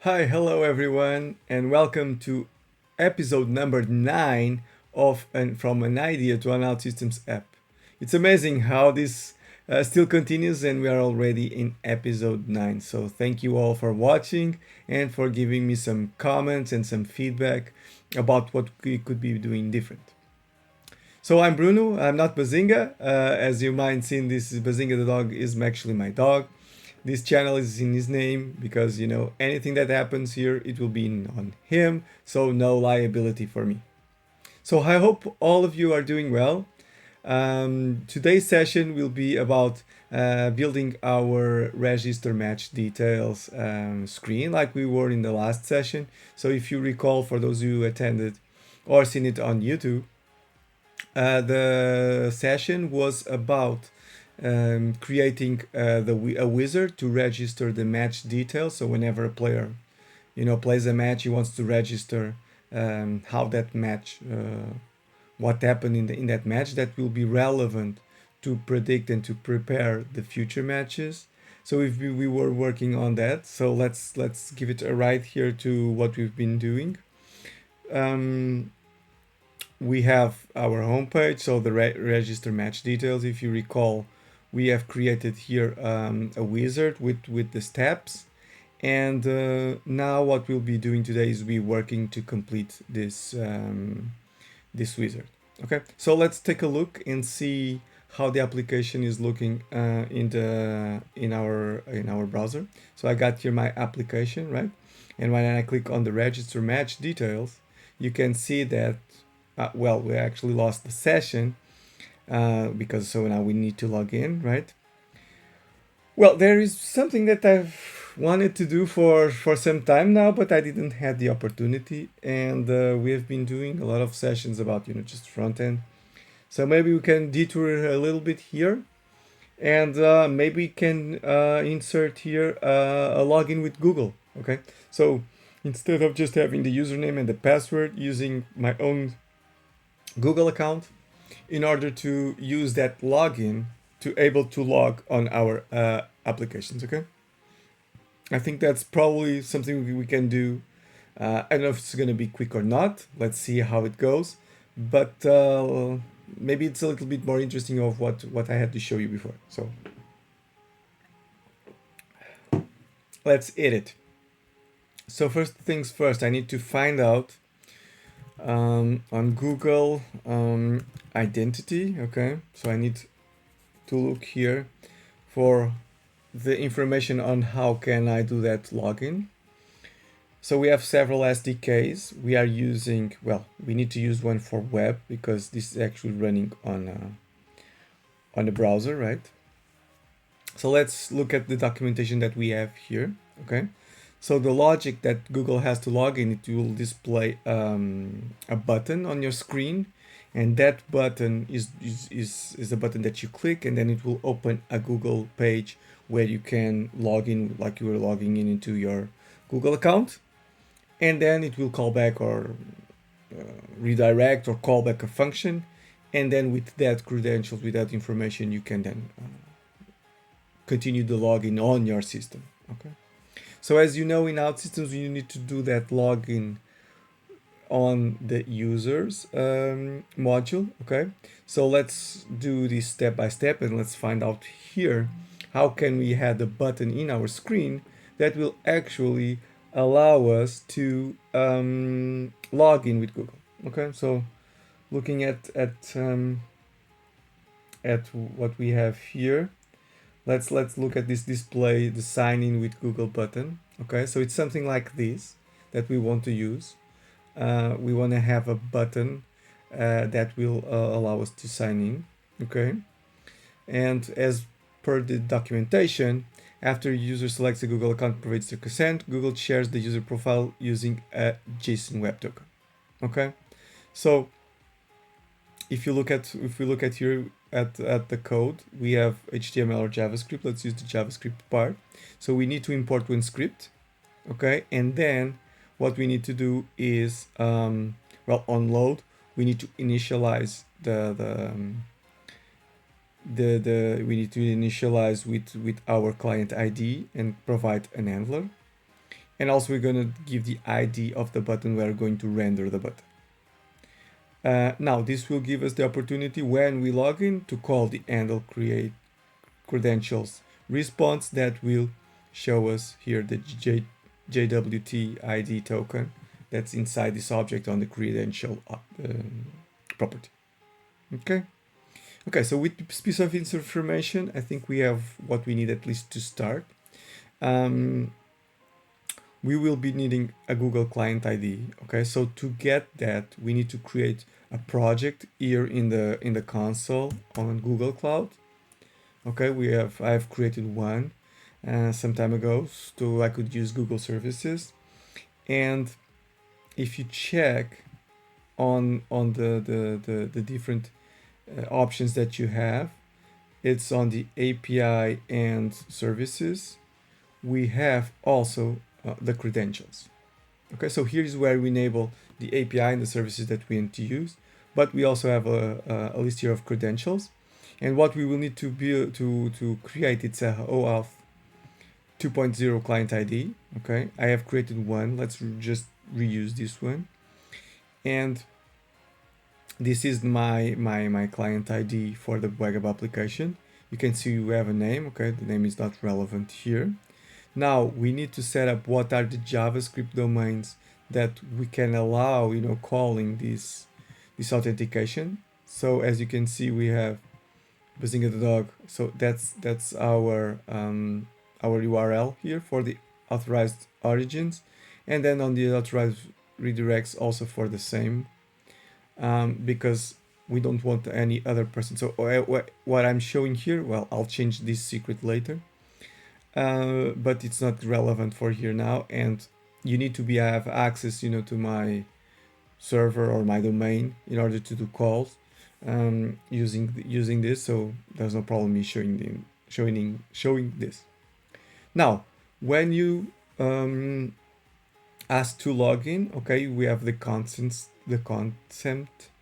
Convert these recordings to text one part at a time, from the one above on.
Hi, hello everyone, and welcome to episode number 9 of From an Idea to an OutSystems app. It's amazing how this still continues, and we are already in episode 9. So, thank you all for watching and for giving me some comments and some feedback about what we could be doing different. So, I'm Bruno, I'm not Bazinga. As you might have seen, this is Bazinga the dog is actually my dog. This channel is in his name because anything that happens here it will be on him, so no liability for me. So I hope all of you are doing well. Today's session will be about building our register match details screen like we were in the last session. So if you recall, for those who attended or seen it on YouTube, the session was about creating a wizard to register the match details. So whenever a player, plays a match, he wants to register how that match, what happened in that match that will be relevant to predict and to prepare the future matches. So if we were working on that, so let's give it a ride here to what we've been doing. We have our homepage, so the register match details. If you recall, we have created here a wizard with the steps, and now what we'll be doing today is we working to complete this wizard. Okay, so let's take a look and see how the application is looking in our browser. So I got here my application, right? And when I click on the register match details, you can see that we actually lost the session because so now we need to log in, right? Well, there is something that I've wanted to do for some time now, but I didn't have the opportunity, and we have been doing a lot of sessions about just front end. So maybe we can detour a little bit here, and maybe we can insert here a login with Google. Okay, so instead of just having the username and the password, using my own Google account in order to use that login to able to log on our applications. Okay, I think that's probably something we can do. I don't know if it's going to be quick or not. Let's see how it goes, but maybe it's a little bit more interesting of what I had to show you before. So let's edit. So first things first, I need to find out on Google identity. Okay, so I need to look here for the information on how can I do that login. So we have several SDKs. We are using, well, we need to use one for web because this is actually running on the browser, right? So let's look at the documentation that we have here. Okay, so the logic that Google has to log in, it will display a button on your screen, and that button is a button that you click, and then it will open a Google page where you can log in like you were logging in into your Google account, and then it will call back or redirect or call back a function, and then with that credentials, with that information, you can then continue the login on your system. Okay, so as you know, in OutSystems you need to do that login on the users module. Okay, so let's do this step by step, and let's find out here how can we have a button in our screen that will actually allow us to log in with Google. Okay, so looking at what we have here, let's look at this display, the sign in with Google button. Okay, so it's something like this that we want to use. We want to have a button that will allow us to sign in. Okay, and as per the documentation, after a user selects a Google account, provides their consent, Google shares the user profile using a JSON web token. Okay, so if we look at here at the code, we have HTML or JavaScript. Let's use the JavaScript part. So we need to import one script. Okay, and then what we need to do is on load we need to initialize we need to initialize with our client ID and provide an handler, And also we're going to give the ID of the button we are going to render the button. Now this will give us the opportunity when we log in to call the handle create credentials response that will show us here the JWT ID token that's inside this object on the credential property. Okay, so with this piece of information, I think we have what we need at least to start. We will be needing a Google Client ID. Okay, so to get that, we need to create a project here in the console on Google Cloud. Okay, I have created one some time ago, so I could use Google services. And if you check on the different options that you have, it's on the API and services. We have also the credentials. Okay, so here's where we enable the API and the services that we need to use, but we also have a list here of credentials. And what we will need to create, it's a OAuth 2.0 client ID. Okay, I have created one. Let's just reuse this one. And this is my client ID for the web application. You can see we have a name. Okay, the name is not relevant here. Now we need to set up what are the JavaScript domains that we can allow, calling this authentication. So as you can see, we have Bazinga the dog. So that's our URL here for the authorized origins, and then on the authorized redirects also for the same, because we don't want any other person. So what I'm showing here, well, I'll change this secret later, but it's not relevant for here now. And you need to have access, to my server or my domain in order to do calls using this. So there's no problem me showing this. Now, when you ask to log in, okay, we have the consent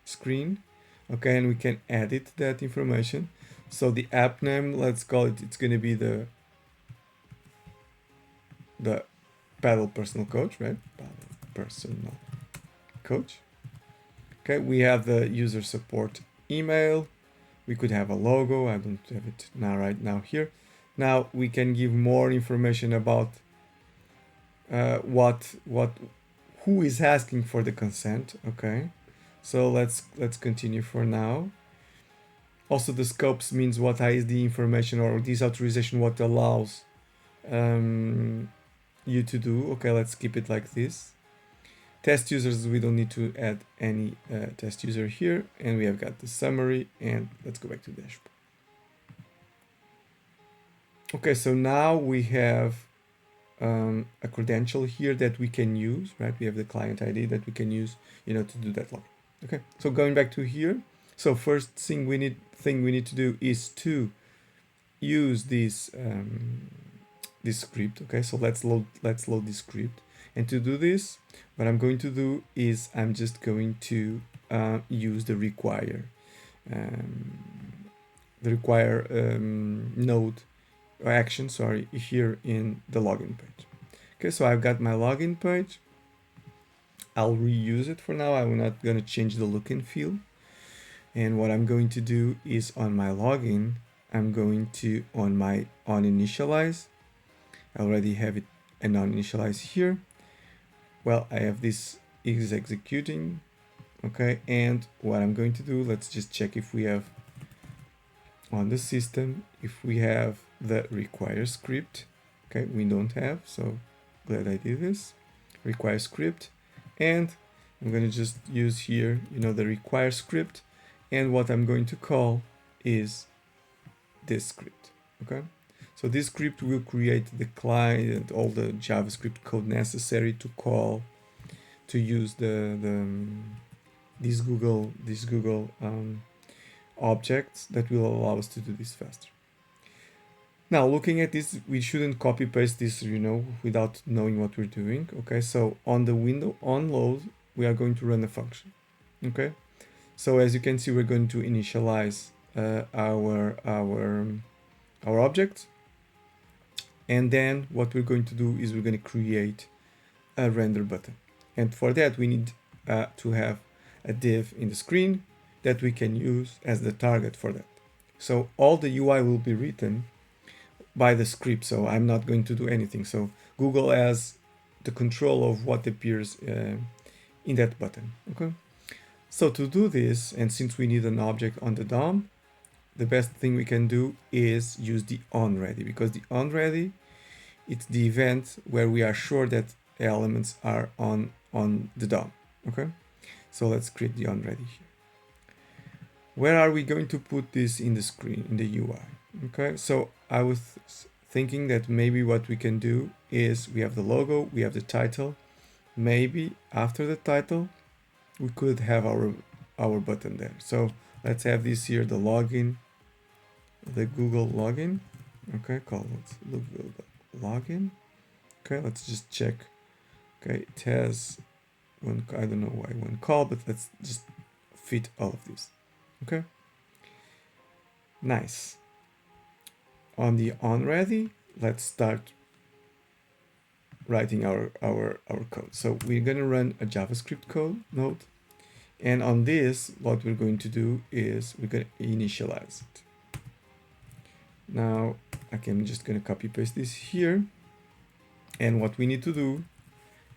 screen, okay, and we can edit that information. So the app name, let's call it, it's going to be the Padel Personal Coach, right? Padel Personal Coach. Okay, we have the user support email. We could have a logo. I don't have it right now here. Now we can give more information about who is asking for the consent. Okay, so let's continue for now. Also, the scopes means what is the information or this authorization, what allows you to do. Okay, let's keep it like this. Test users, we don't need to add any test user here, and we have got the summary. And let's go back to dashboard. Okay, so now we have a credential here that we can use, right? We have the client ID that we can use, to do that login. Okay, so going back to here, so first thing we need to do is to use this script. Okay, so let's load this script. And to do this, what I'm going to do is I'm just going to use the require node or action, here in the login page. Okay, so I've got my login page. I'll reuse it for now. I'm not going to change the look and feel. And what I'm going to do is on my login, I'm going to on initialize. I already have it and on initialize here. Well, I have this is executing. Okay, and what I'm going to do, let's just check if we have on the system, if we have the require script. Okay, we don't have, so glad I did this. Require script, and I'm going to just use here, the require script, and what I'm going to call is this script. Okay, so this script will create the client, all the JavaScript code necessary to call, to use these Google objects that will allow us to do this faster. Now, looking at this, we shouldn't copy paste this, without knowing what we're doing. Okay, so on the window on load, we are going to run a function. Okay, so as you can see, we're going to initialize our object, and then what we're going to do is we're going to create a render button. And for that, we need to have a div in the screen that we can use as the target for that. So all the UI will be written by the script, so I'm not going to do anything. So Google has the control of what appears in that button. Okay. So to do this, and since we need an object on the DOM, the best thing we can do is use the onReady, because the onReady, it's the event where we are sure that elements are on the DOM. Okay. So let's create the onReady here. Where are we going to put this in the screen, in the UI? Okay, so I was thinking that maybe what we can do is we have the logo, we have the title. Maybe after the title, we could have our button there. So let's have this here, the login, the Google login. Okay, call it Google login. Okay, let's just check. Okay, it has one, I don't know why one call, but let's just fit all of this. Okay, nice. On the onReady, let's start writing our code. So we're going to run a JavaScript code node. And on this, what we're going to do is we're going to initialize it. Now, I'm just going to copy paste this here. And what we need to do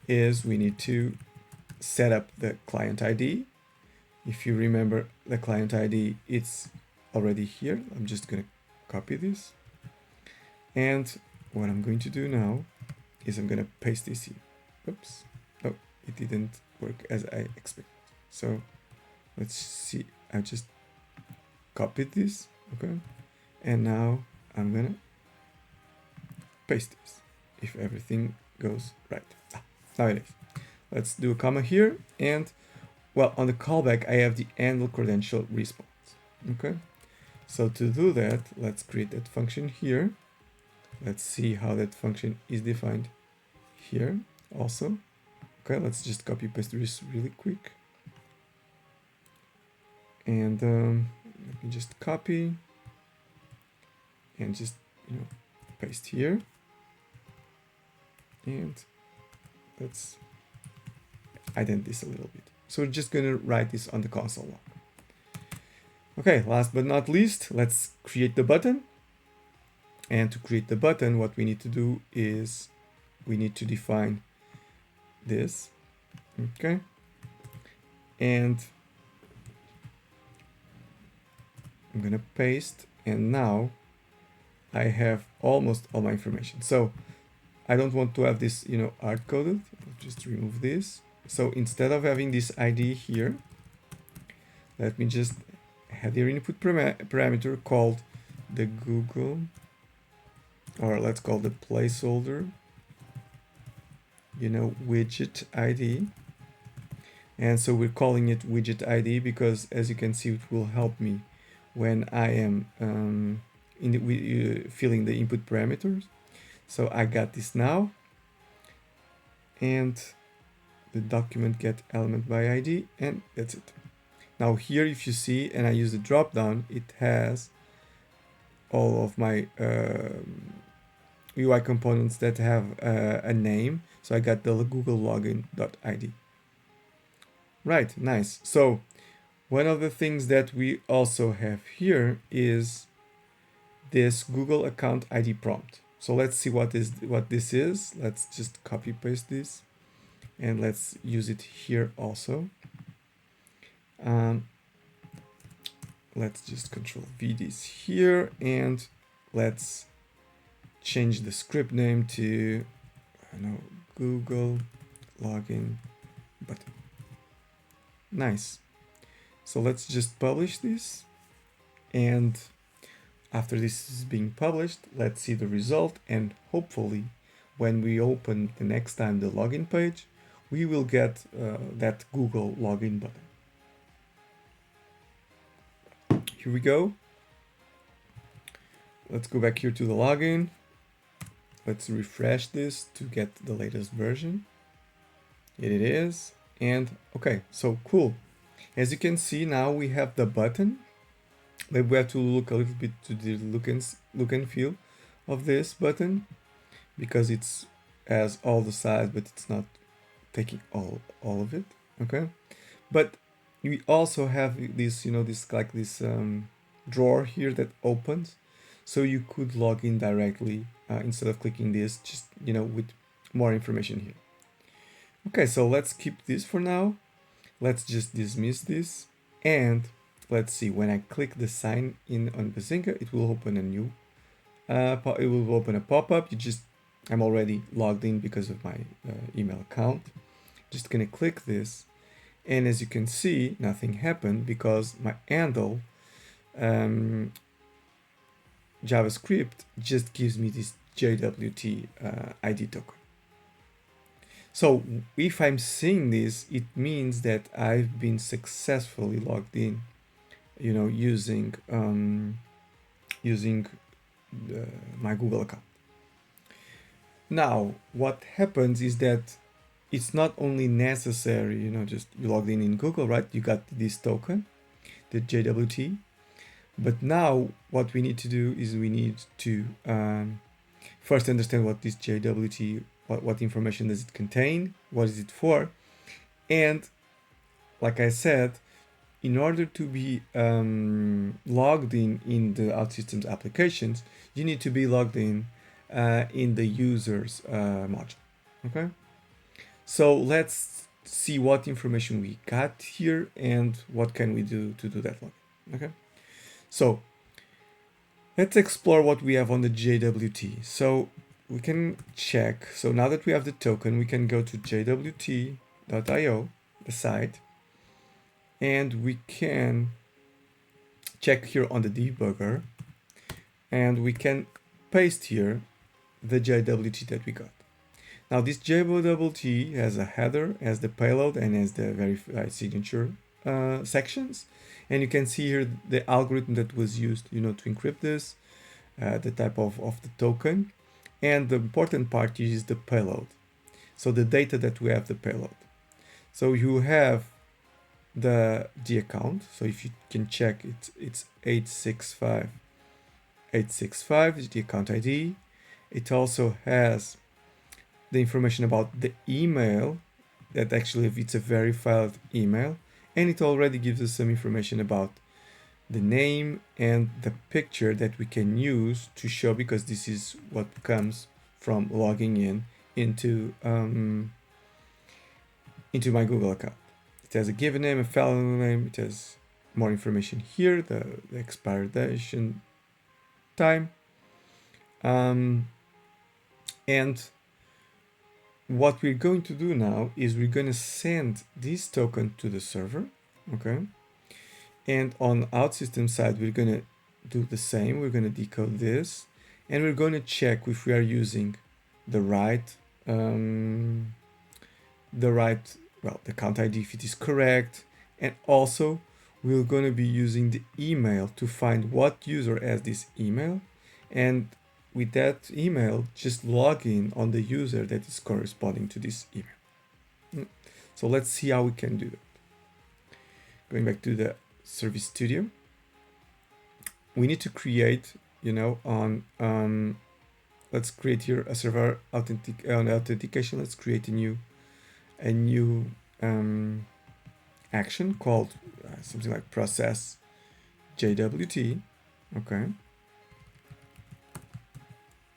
is we need to set up the client ID. If you remember the client ID, it's already here. I'm just going to copy this. And what I'm going to do now is I'm going to paste this here. Oops. Oh, it didn't work as I expected. So let's see. I just copied this. Okay. And now I'm going to paste this if everything goes right. Now it is. Let's do a comma here. And well, on the callback, I have the handle credential response. Okay. So to do that, let's create that function here. Let's see how that function is defined here also. Okay, let's just copy paste this really quick. And let me just copy and just paste here. And let's ident this a little bit. So we're just gonna write this on the console log. Okay, last but not least, let's create the button. And to create the button, what we need to do is we need to define this. Okay. And I'm gonna paste, and now I have almost all my information. So I don't want to have this, hard-coded. I'll just remove this. So instead of having this ID here, let me just have the input parameter called the Google, or let's call the placeholder, widget ID. And so we're calling it widget ID because, as you can see, it will help me when I am filling the input parameters. So I got this now, and the document get element by ID, and that's it. Now here, if you see, and I use the drop down, it has all of my UI components that have a name. So I got the Google login.id. Right, nice. So one of the things that we also have here is this Google account ID prompt. So let's see what this is. Let's just copy paste this and let's use it here also. Let's just Control V this here, and let's change the script name to, Google login button. Nice. So let's just publish this, and after this is being published, let's see the result, and hopefully when we open the next time the login page, we will get that Google login button. Here we go. Let's go back here to the login. Let's refresh this to get the latest version. Here it is. And okay, so cool. As you can see, now we have the button. Maybe we have to look a little bit to the look and feel of this button, because it's has all the size, but it's not taking all of it, okay? But we also have this, this drawer here that opens, so you could log in directly instead of clicking this, just with more information here. Okay, so let's keep this for now. Let's just dismiss this, and let's see, when I click the sign in on Bazinga, it will open a new it will open a pop-up. I'm already logged in because of my email account. Just gonna click this, and as you can see, nothing happened because my handle JavaScript just gives me this JWT ID token. So if I'm seeing this, it means that I've been successfully logged in, using my Google account. Now, what happens is that it's not only necessary, just you logged in Google, right? You got this token, the JWT. But now what we need to do is we need to first understand what this JWT, what information does it contain, what is it for, and like I said, in order to be logged in the OutSystems applications, you need to be logged in the users module. Okay, so let's see what information we got here and what can we do to do that login. Okay, so let's explore what we have on the JWT. So we can check. So now that we have the token, we can go to jwt.io, the site, and we can check here on the debugger, and we can paste here the JWT that we got. Now this JWT has a header, has the payload, and has the verified signature sections, and you can see here the algorithm that was used, to encrypt this, the type of the token, and the important part is the payload. So the data that we have the payload. So you have the account. So if you can check, it's 865 is the account ID. It also has the information about the email, that actually if it's a verified email, and it already gives us some information about the name and the picture that we can use to show, because this is what comes from logging into my Google account. It has a given name, a file name, it has more information here, the expiration time, and what we're going to do now is we're going to send this token to the server, okay? And on OutSystems side, we're going to do the same. We're going to decode this, and we're going to check if we are using the account ID, if it is correct. And also, we're going to be using the email to find what user has this email. And with that email, just log in on the user that is corresponding to this email. So let's see how we can do that. Going back to the Service Studio, we need to create, let's create here a server authentication. Let's create a new action called something like process JWT. Okay.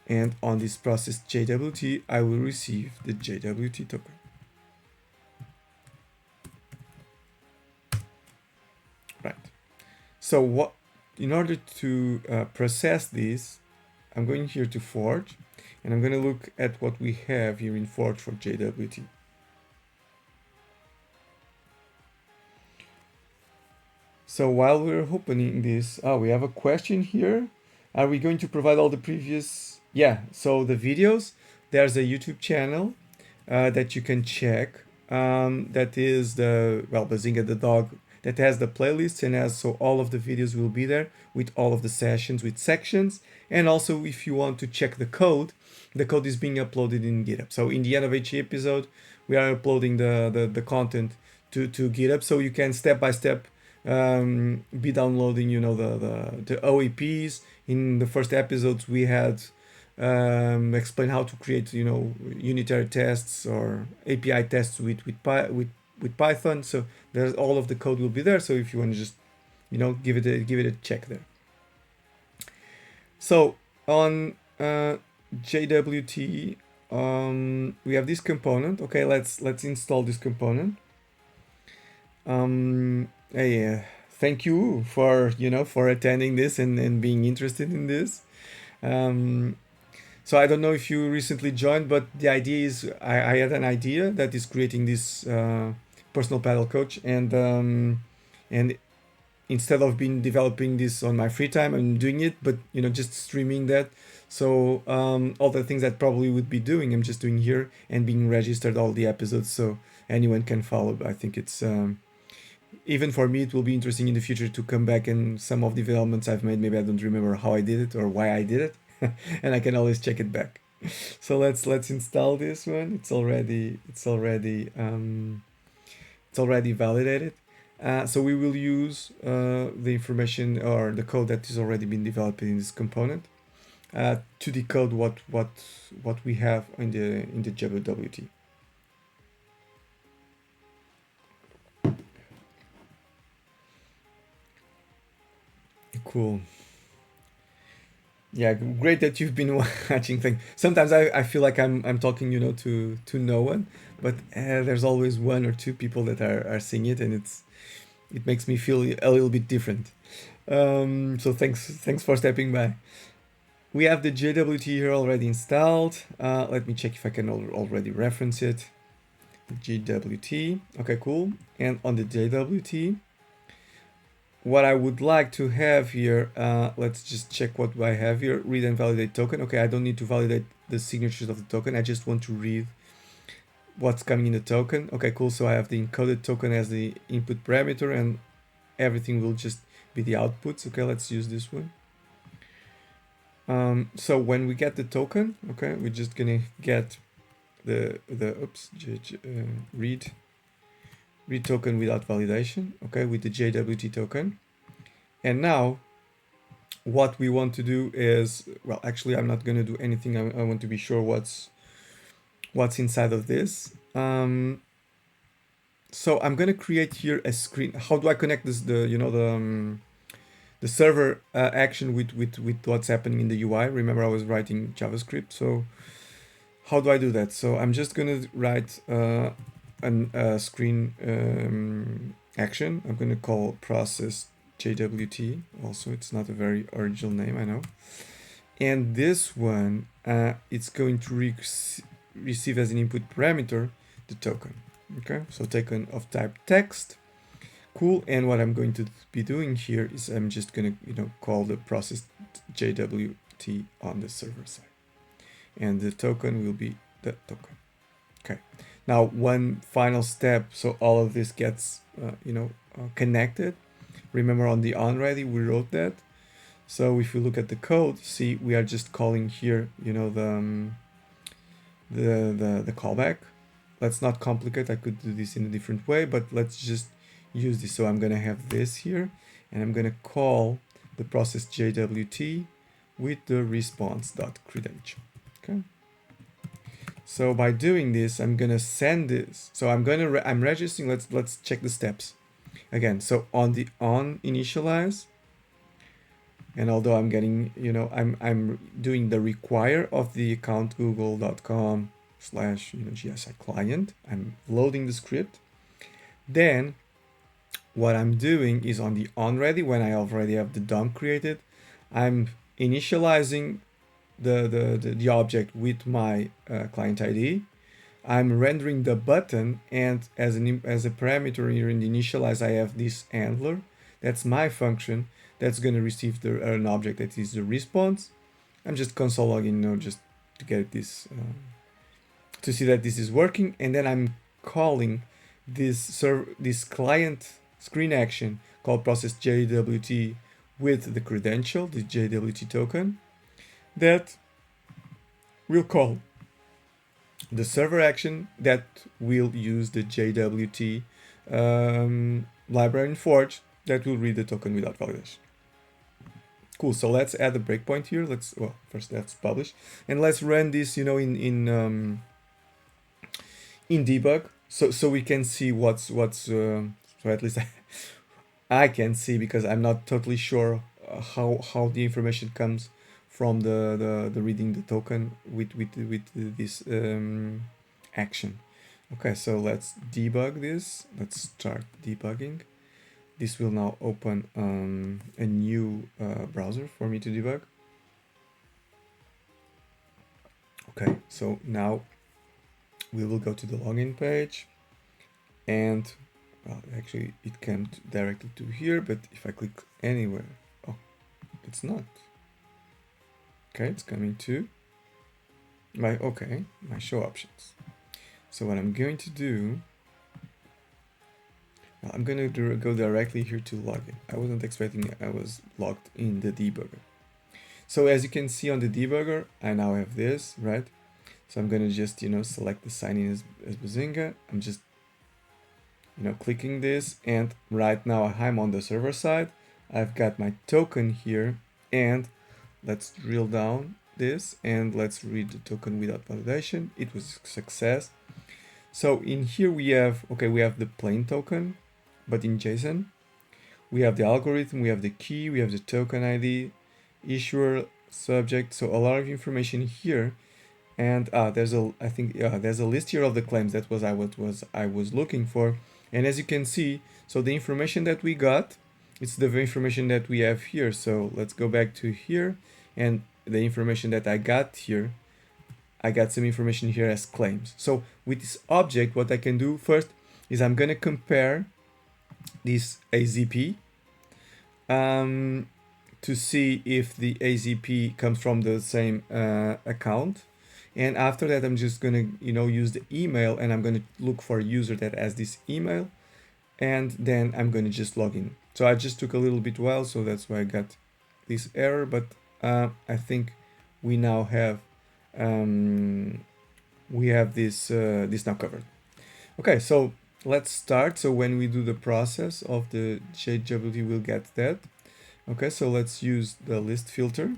And on this process JWT, I will receive the JWT token. Right. So in order to process this, I'm going here to Forge, and I'm going to look at what we have here in Forge for JWT. So while we're opening this, we have a question here. Are we going to provide all the previous? Yeah, so the videos, there's a YouTube channel that you can check. That is the Bazinga the dog, that has the playlists, and so all of the videos will be there with all of the sessions with sections. And also, if you want to check the code is being uploaded in GitHub. So in the end of each episode, we are uploading the content to GitHub, so you can step by step be downloading, the OAPs. In the first episodes, we had explain how to create, unitary tests or API tests with Python. So there's all of the code will be there. So if you want to just, give it a check there. So on JWT, we have this component. Okay, let's install this component. Hey, thank you for attending this and being interested in this. So I don't know if you recently joined, but the idea is I had an idea that is creating this personal paddle coach, and instead of being developing this on my free time, I'm doing it, but just streaming that. So all the things that probably would be doing, I'm just doing here and being registered all the episodes so anyone can follow. I think it's even for me, it will be interesting in the future to come back and some of the developments I've made. Maybe I don't remember how I did it or why I did it, and I can always check it back. So let's install this one. It's already validated. So we will use the information or the code that has already been developed in this component to decode what we have in the JWT. Cool. Yeah, great that you've been watching things. Sometimes I feel like I'm talking, to no one, but there's always one or two people that are seeing it, and it makes me feel a little bit different. So thanks for stepping by. We have the JWT here already installed. Let me check if I can already reference it. JWT. Okay, cool. And on the JWT, what I would like to have here, let's just check what I have here. Read and validate token. Okay, I don't need to validate the signatures of the token. I just want to read what's coming in the token. Okay, cool. So I have the encoded token as the input parameter, and everything will just be the outputs. Okay, let's use this one. So when we get the token, okay, we're just gonna get the read token without validation, okay, with the JWT token. And now what we want to do is, well, actually I'm not going to do anything. I want to be sure what's inside of this. So I'm going to create here a screen. How do I connect this, the server action with what's happening in the UI? Remember, I was writing JavaScript. So how do I do that? So I'm just going to write a screen action. I'm going to call process JWT. Also, it's not a very original name, I know. And this one, it's going to receive as an input parameter the token. Okay, so token of type text. Cool. And what I'm going to be doing here is I'm just going to call the process JWT on the server side, and the token will be the token. Okay. Now one final step, so all of this gets connected. Remember on the onReady we wrote that. So if you look at the code, see we are just calling here, the callback. Let's not complicate. I could do this in a different way, but let's just use this. So I'm gonna have this here, and I'm gonna call the process JWT with the response.credential. Okay. So by doing this, I'm gonna send this. So I'm registering. Let's check the steps again. So on the initialize, and although I'm getting, I'm doing the require of the account google.com/ GSI client. I'm loading the script. Then what I'm doing is on the onReady, when I already have the DOM created, I'm initializing the object with my client ID. I'm rendering the button, and as a parameter here in the initialize, I have this handler. That's my function that's going to receive an object that is the response. I'm just console logging, just to get this to see that this is working, and then I'm calling this client screen action called process JWT with the credential, the JWT token, that will call the server action that will use the JWT library in Forge that will read the token without validation. Cool. So let's add a breakpoint here. Well, first let's publish, and let's run this, you know, in debug, so we can see so at least I can see, because I'm not totally sure how the information comes from the reading the token with this action. Okay, so let's debug this. Let's start debugging. This will now open a new browser for me to debug. Okay, so now we will go to the login page, and well, actually it came directly to here, but if I click anywhere, oh, it's not. Okay, it's coming to my show options. So what I'm going to do, I'm going to go directly here to login. I wasn't expecting it. I was logged in the debugger. So as you can see on the debugger, I now have this, right? So I'm going to just, select the sign in as Bazinga. I'm just, clicking this, and right now I'm on the server side. I've got my token here, and let's drill down this and let's read the token without validation. It was a success. So in here we have the plain token, but in JSON. We have the algorithm, we have the key, we have the token ID, issuer, subject. So a lot of information here. And there's a list here of the claims. That was I was looking for. And as you can see, so the information that we got, it's the information that we have here. So let's go back to here, and the information that I got here, I got some information here as claims. So with this object, what I can do first is I'm gonna compare this AZP to see if the AZP comes from the same account. And after that, I'm just gonna, use the email, and I'm gonna look for a user that has this email, and then I'm gonna just log in. So I just took a little bit while, so that's why I got this error. But I think we now have this now covered. Okay, so let's start. So when we do the process of the JWT, we'll get that. Okay, so let's use the list filter.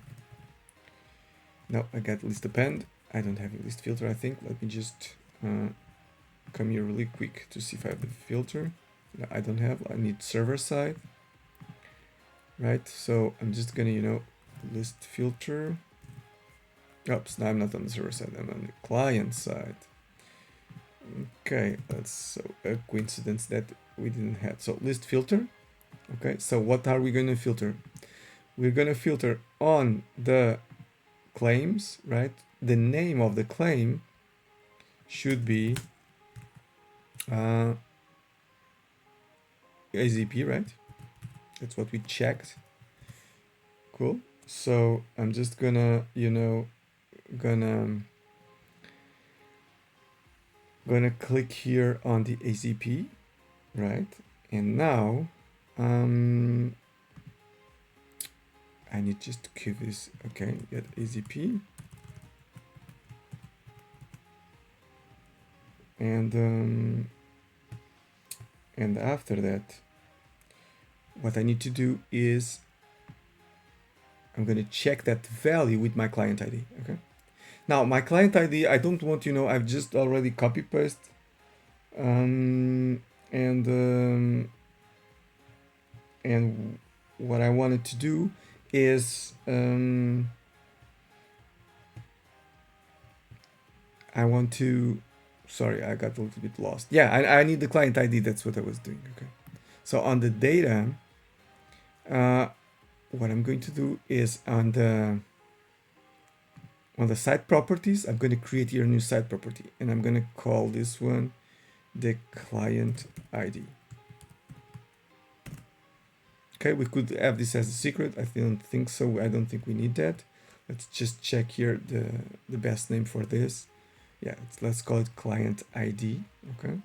No, I got list append. I don't have a list filter, I think. Let me just come here really quick to see if I have the filter. No, I don't have. I need server side. Right, so I'm just gonna, list filter. Oops, no, I'm not on the server side. I'm on the client side. Okay, that's so a coincidence that we didn't have. So list filter. Okay, so what are we gonna filter? We're gonna filter on the claims, right? The name of the claim should be AZP, right? That's what we checked. Cool. So I'm just gonna, gonna click here on the AZP, right? And now I need just to give this, okay, get AZP. And after that, what I need to do is I'm going to check that value with my client ID. Okay. Now my client ID, I don't want, I've just already copy paste. And what I wanted to do is I want to, sorry, I got a little bit lost. Yeah, I need the client ID. That's what I was doing. Okay. So on the data, what I'm going to do is on the site properties, I'm going to create here a new site property, and I'm going to call this one the client ID. Okay, we could have this as a secret. I don't think so. I don't think we need that. Let's just check here the best name for this. Yeah, let's call it client ID. Okay.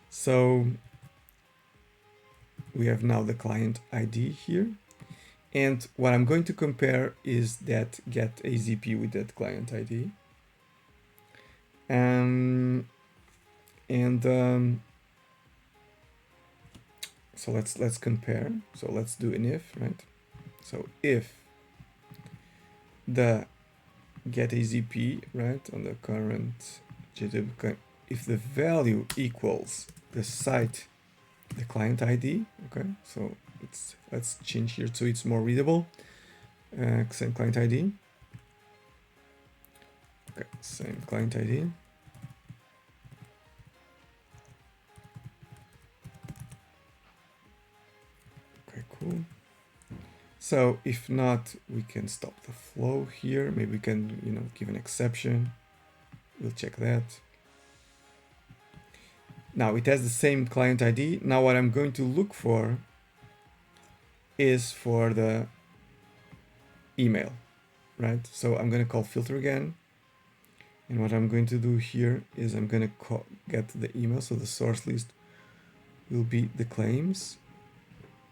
So we have now the client ID here. And what I'm going to compare is that get AZP with that client ID. So let's compare. So let's do an if, right? So if the get AZP, right, on the current JWT, if the value equals the site, the client ID, okay, so let's change here so it's more readable. Same client ID. Okay, same client ID. Okay, cool. So if not, we can stop the flow here. Maybe we can, you know, give an exception. We'll check that. Now it has the same client ID. Now what I'm going to look for is for the email, right? So I'm going to call filter again. And what I'm going to do here is I'm going to get the email. So the source list will be the claims,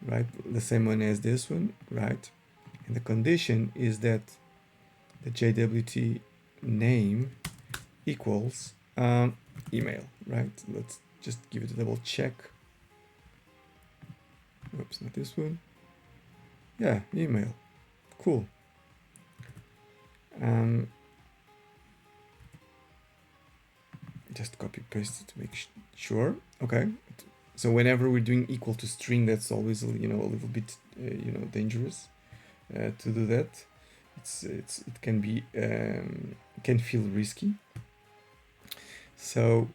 right? The same one as this one, right? And the condition is that the JWT name equals email, right? Let's just give it a double check. Oops, not this one. Yeah, email. Cool. Just copy paste it to make sure. Okay. So whenever we're doing equal to string, that's always, you know, a little bit, you know, dangerous to do that. It can be can feel risky. So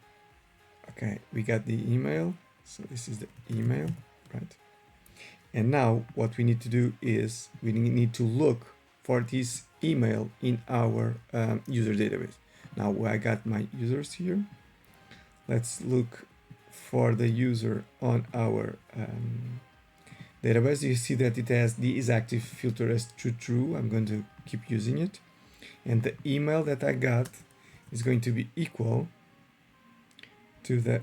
okay, we got the email. So this is the email, right? And now what we need to do is we need to look for this email in our user database. Now I got my users here. Let's look for the user on our database. You see that it has the isActive filter as true. I'm going to keep using it. And the email that I got is going to be equal to the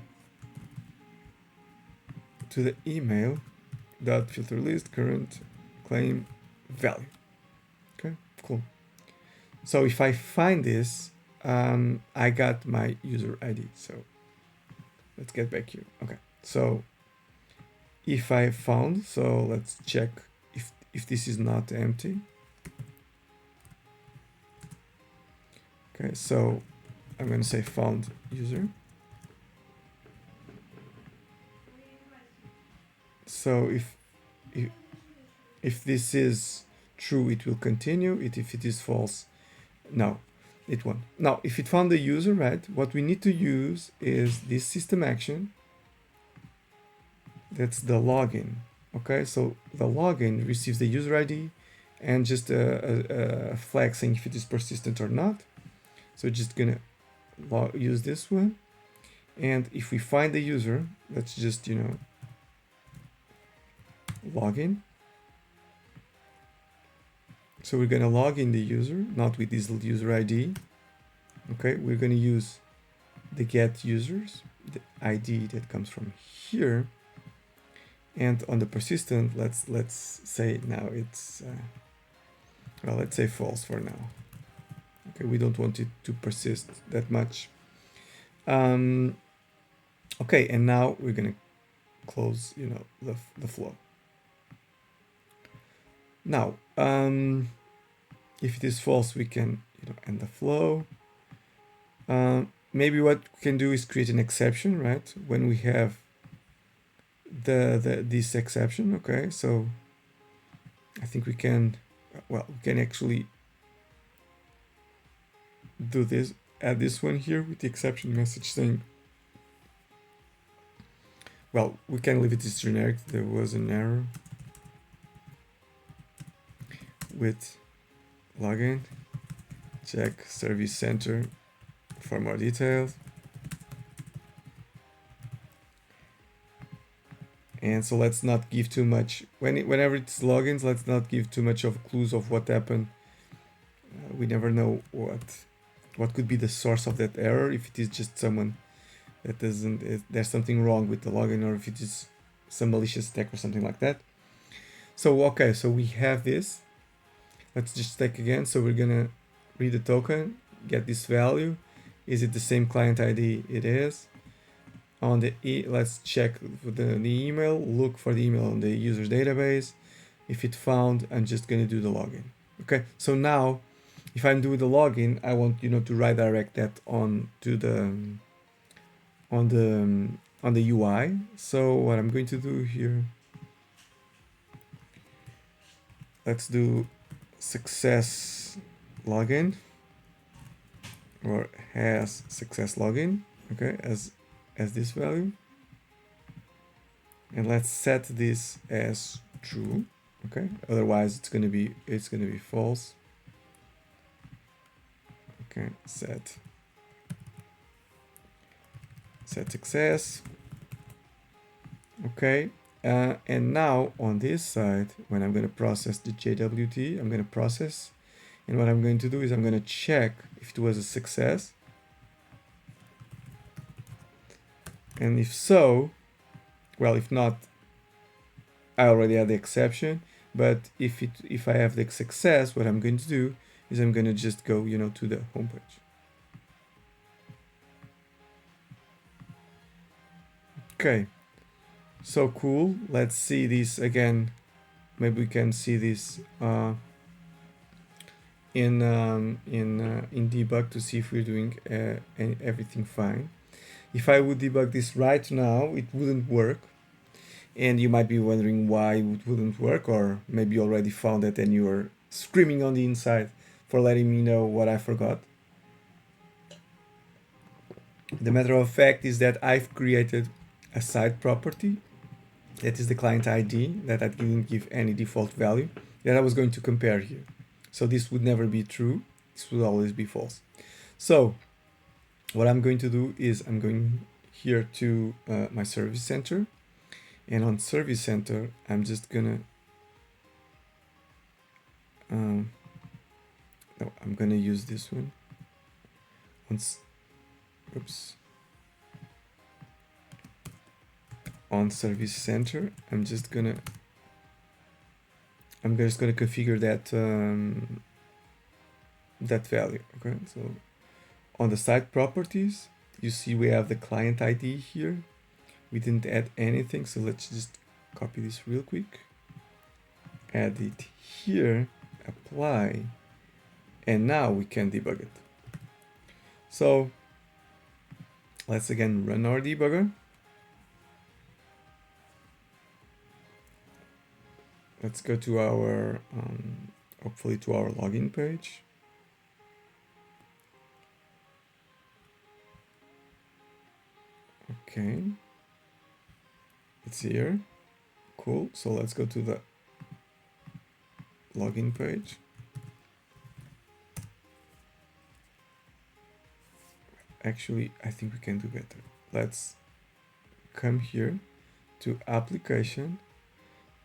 email dot filter list current claim value. Okay, cool. So if I find this, I got my user ID. So let's get back here. Okay, so if I found, so let's check if this is not empty. Okay, so I'm going to say found user. So if this is true, it will continue. If it is false, no, it won't. Now, if it found the user, right, what we need to use is this system action. That's the login. Okay, so the login receives the user ID and just a flag saying if it is persistent or not. So just gonna use this one. And if we find the user, let's just, you know, login. So we're gonna log in the user, not with this user ID. Okay, we're gonna use the get users, the ID that comes from here. And on the persistent, let's say now it's well, let's say false for now. Okay, we don't want it to persist that much. Okay, and now we're gonna close, you know, the flow. Now, if it is false, we can, you know, end the flow. Maybe what we can do is create an exception, right? When we have this exception. Okay, so I think we can, well, we can actually do this, add this one here with the exception message saying, well, we can leave it as generic. There was an error with login, check service center for more details. And so let's not give too much, whenever it's logins, let's not give too much of clues of what happened. We never know what could be the source of that error, if it is just someone that there's something wrong with the login, or if it is some malicious attack or something like that. So, okay, so we have this. Let's just check again. So we're gonna read the token, get this value. Is it the same client ID? It is. On the let's check the email, look for the email on the user's database. If it found, I'm just going to do the login. Okay, so now if I'm doing the login, I want to redirect that on to the on the UI. So what I'm going to do here, let's do success login, or has success login, okay, as this value, and let's set this as true. Okay, otherwise it's gonna be false. Okay, set success. Okay, and now on this side, when I'm going to process the JWT, I'm going to process, and what I'm going to do is I'm going to check if it was a success, and if so, well, if not, I already had the exception. But if I have the success, what I'm going to do is I'm going to just go to the home page. Okay, so cool. Let's see this again. Maybe we can see this in debug to see if we're doing everything fine. If I would debug this right now, it wouldn't work, and you might be wondering why it wouldn't work, or maybe you already found it and you are screaming on the inside for letting me know what I forgot. The matter of fact is that I've created a site property that is the client ID that I didn't give any default value that I was going to compare here. So this would never be true. This would always be false. So what I'm going to do is I'm going here to my service center, and on service center I'm just gonna no, I'm gonna use this one. On service center, I'm just gonna configure that that value. Okay, so on the site properties, you see we have the client ID here. We didn't add anything, so let's just copy this real quick, add it here, apply, and now we can debug it. So let's again run our debugger. Let's go to our hopefully to our login page. Okay, it's here. Cool. So let's go to the login page. Actually, I think we can do better. Let's come here to application.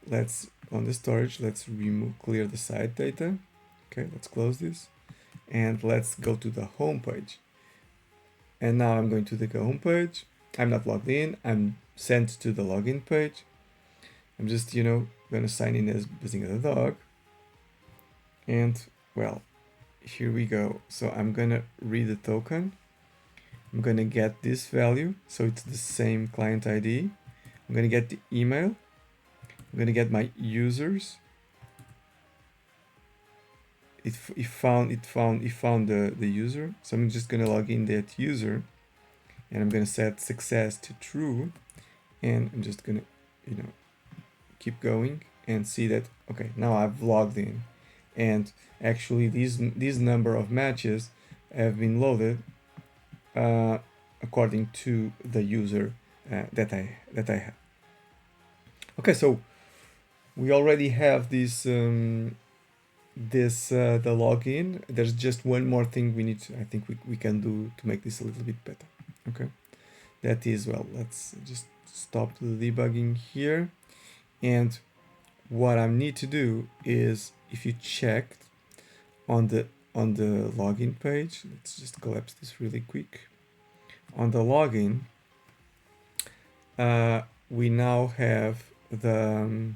Let's on the storage, let's clear the site data. Okay, let's close this, and let's go to the home page. And now I'm going to the home page. I'm not logged in. I'm sent to the login page. I'm just gonna sign in as Bazinga the dog. And well, here we go. So I'm gonna read the token. I'm gonna get this value, so it's the same client ID. I'm gonna get the email. I'm gonna get my users. It found the user, so I'm just gonna log in that user, and I'm gonna set success to true, and I'm just gonna keep going and see that okay, now I've logged in, and actually these number of matches have been loaded according to the user that I have. Okay, so we already have this the login. There's just one more thing I think we can do to make this a little bit better. Okay, that is, well, let's just stop the debugging here, and what I need to do is, if you checked on the login page, let's just collapse this really quick. On the login, we now have the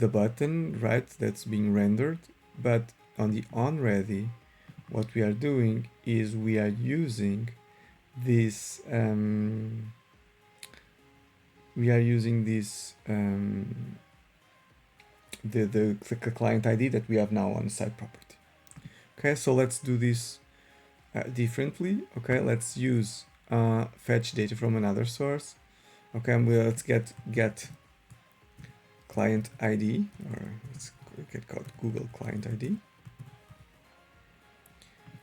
button, right, that's being rendered, but on the onReady, what we are doing is we are using this the client ID that we have now on the site property. Okay, so let's do this differently. Okay, let's use fetch data from another source. Okay, let's get client ID, or let's get called Google client ID.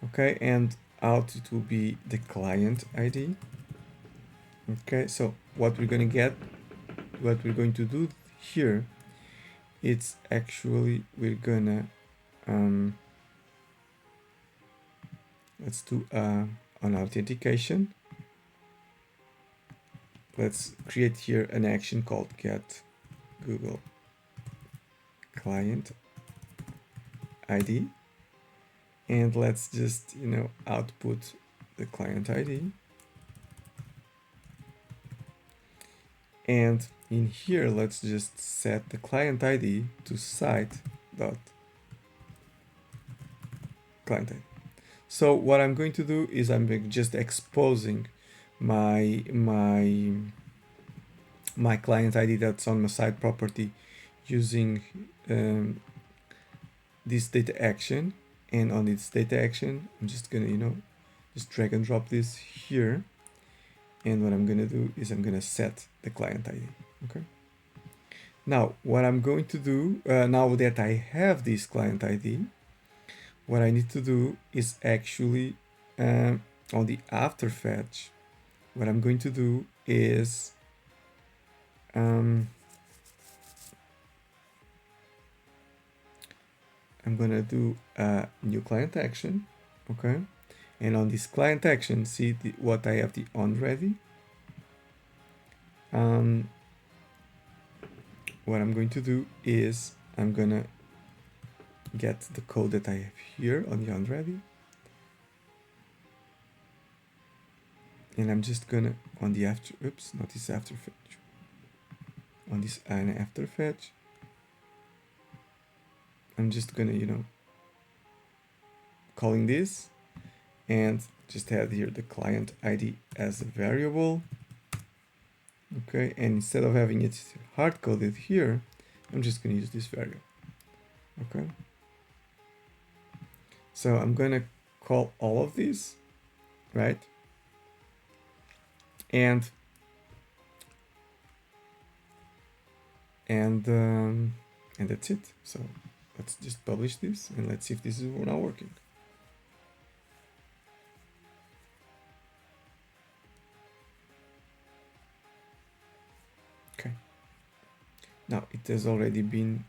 Okay, and out it will be the client ID. Okay, so what we're going to do here, it's actually we're gonna let's do an authentication. Let's create here an action called get Google client ID, and let's just output the client ID. And in here, let's just set the client ID to site.client ID. So what I'm going to do is I'm just exposing my client ID that's on my site property using this data action. And on this data action, I'm just gonna just drag and drop this here. And what I'm gonna do is I'm gonna set the client ID. Okay. Now what I'm going to do now that I have this client ID, what I need to do is actually on the after fetch, what I'm going to do is I'm gonna do a new client action. Okay, and on this client action, see what I have the on ready. What I'm going to do is I'm gonna get the code that I have here on the on ready, and I'm just gonna on the after not this after fetch, on this after fetch, I'm just gonna calling this and just add here the client ID as a variable. Okay, and instead of having it hard-coded here, I'm just going to use this variable. Okay, so I'm going to call all of these, right? And that's it. So let's just publish this and let's see if this is now working. Okay. Now it has already been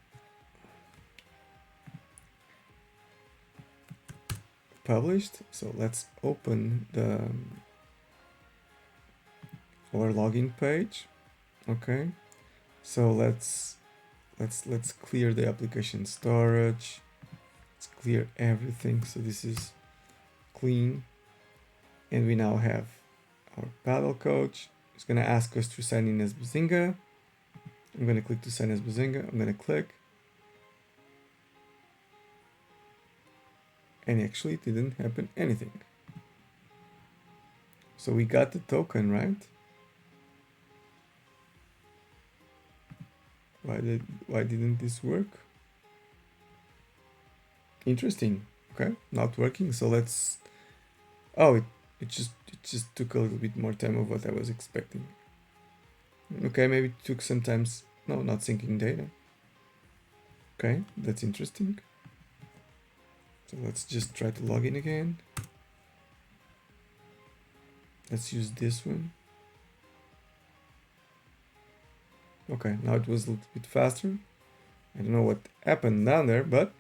published. So let's open our login page. Okay. So let's clear the application storage. Let's clear everything. So this is clean. And we now have our Padel Coach. It's going to ask us to sign in as Bazinga. I'm going to click to sign as Bazinga. I'm going to click. And actually it didn't happen anything. So we got the token, right? Why didn't this work? Interesting. Okay, not working. So let's. Oh, it just took a little bit more time of what I was expecting. Okay, maybe it took some time. No, not syncing data. Okay, that's interesting. So let's just try to log in again. Let's use this one. Okay, now it was a little bit faster. I don't know what happened down there, but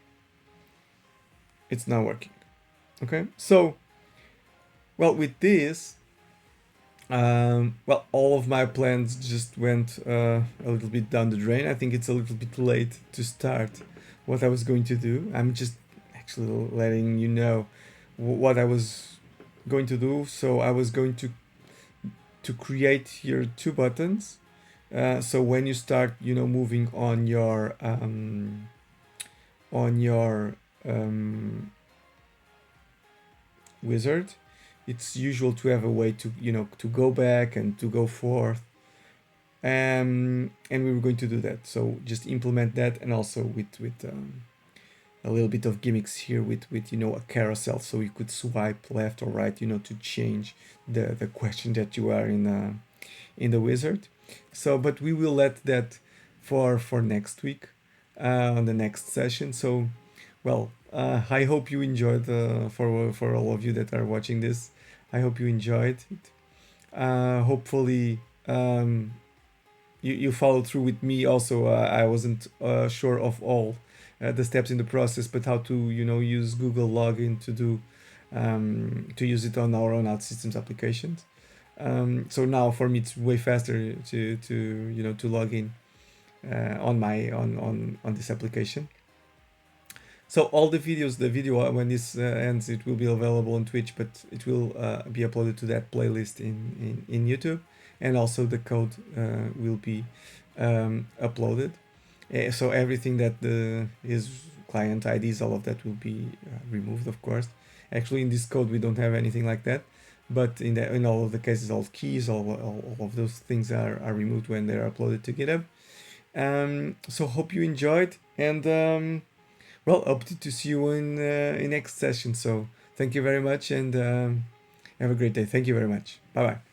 it's now working. Okay, so, well, with this, well, all of my plans just went a little bit down the drain. I think it's a little bit late to start what I was going to do. I'm just actually letting you know what I was going to do. So I was going to create here 2 buttons. So when you start, moving on your wizard, it's usual to have a way to to go back and to go forth and we were going to do that. So just implement that, and also with a little bit of gimmicks here with a carousel, so you could swipe left or right, to change the question that you are in the wizard. So, but we will let that for next week, on the next session. So, well, I hope you enjoyed, for all of you that are watching this. I hope you enjoyed it. Hopefully, you followed through with me. Also, I wasn't sure of all the steps in the process, but how to use Google login to use it on our own OutSystems applications. So now for me it's way faster to log in on this application. So all the video, when this ends, it will be available on Twitch, but it will be uploaded to that playlist in YouTube, and also the code will be uploaded. So everything that is client IDs, all of that will be removed, of course. Actually, in this code we don't have anything like that, but in all of the cases, all keys, all of those things are removed when they're uploaded to GitHub. So hope you enjoyed, and well, hope to see you in next session. So thank you very much, and have a great day. Thank you very much. Bye bye.